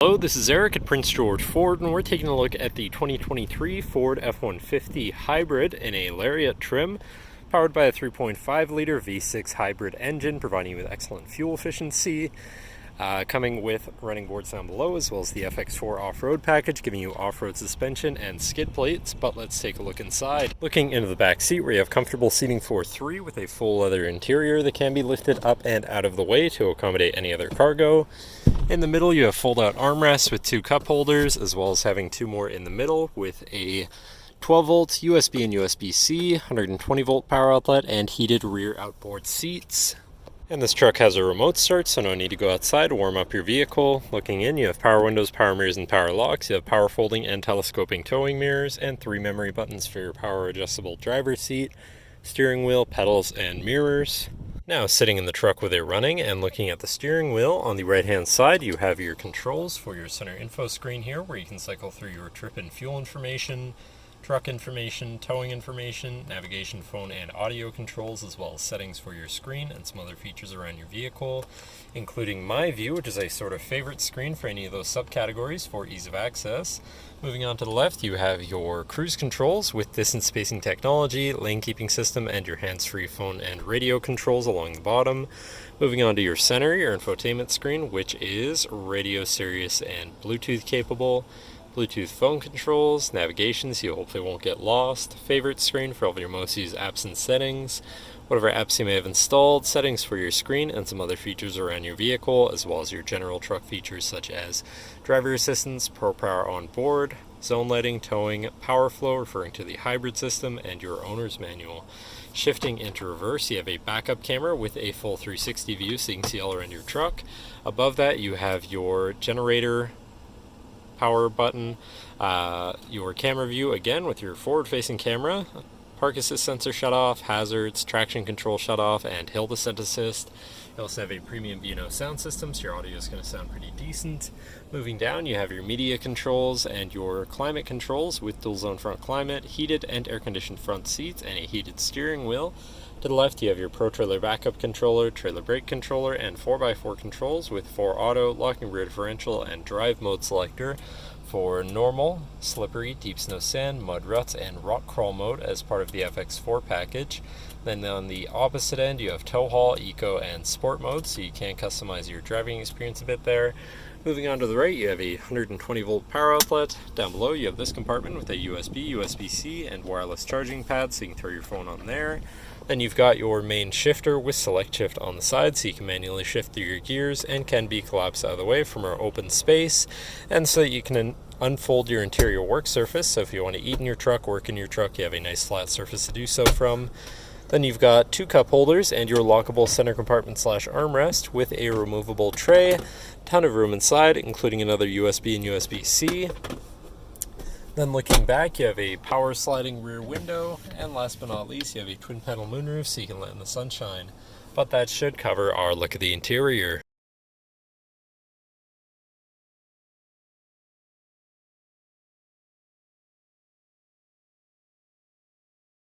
Hello, this is Eric at Prince George Ford, and we're taking a look at the 2023 Ford F-150 Hybrid in a Lariat trim, powered by a 3.5-liter V6 hybrid engine, providing you with excellent fuel efficiency. Coming with running boards down below, as well as the FX4 off-road package, giving you off-road suspension and skid plates. But let's take a look inside. Looking into the back seat, where you have comfortable seating for 3 with a full leather interior that can be lifted up and out of the way to accommodate any other cargo. In the middle, you have fold-out armrests with 2 cup holders, as well as having 2 more in the middle with a 12-volt USB and USB-C, 120-volt power outlet, and heated rear outboard seats. And this truck has a remote start, so no need to go outside to warm up your vehicle. Looking in, you have power windows, power mirrors, and power locks. You have power folding and telescoping towing mirrors, and 3 memory buttons for your power adjustable driver's seat, steering wheel, pedals, and mirrors. Now, sitting in the truck with it running and looking at the steering wheel, on the right-hand side, you have your controls for your center info screen here, where you can cycle through your trip and fuel information, truck information, towing information, navigation, phone, and audio controls, as well as settings for your screen and some other features around your vehicle, including My View, which is a sort of favorite screen for any of those subcategories for ease of access. Moving on to the left, you have your cruise controls with distance spacing technology, lane keeping system, and your hands-free phone and radio controls along the bottom. Moving on to your center, your infotainment screen, which is radio, Sirius, and Bluetooth capable. Bluetooth phone controls, navigation, so you hopefully won't get lost, favorite screen for all of your most used apps and settings, whatever apps you may have installed, settings for your screen, and some other features around your vehicle, as well as your general truck features such as driver assistance, Pro Power on board, zone lighting, towing, power flow, referring to the hybrid system, and your owner's manual. Shifting into reverse, you have a backup camera with a full 360 view, so you can see all around your truck. Above that, you have your generator power button, your camera view again with your forward-facing camera, park assist sensor shut off, hazards, traction control shut off, and hill descent assist. You also have a premium B&O sound system, so your audio is going to sound pretty decent. Moving down, you have your media controls and your climate controls with dual zone front climate, heated and air-conditioned front seats, and a heated steering wheel. To the left, you have your Pro Trailer Backup Controller, Trailer Brake Controller, and 4x4 controls with 4 auto, locking rear differential, and drive mode selector for normal, slippery, deep snow sand, mud ruts, and rock crawl mode as part of the FX4 package. Then on the opposite end, you have tow haul, eco, and sport mode, so you can customize your driving experience a bit there. Moving on to the right, you have a 120-volt power outlet. Down below, you have this compartment with a USB, USB-C, and wireless charging pad, so you can throw your phone on there. Then you've got your main shifter with select shift on the side, so you can manually shift through your gears and can be collapsed out of the way from our open space, and so you can unfold your interior work surface. So if you want to eat in your truck, work in your truck, you have a nice flat surface to do so from. Then you've got 2 cup holders and your lockable center compartment / armrest with a removable tray. Ton of room inside, including another USB and USB-C. Then looking back, you have a power sliding rear window, and last but not least, you have a twin panel moonroof so you can let in the sunshine. But that should cover our look at the interior.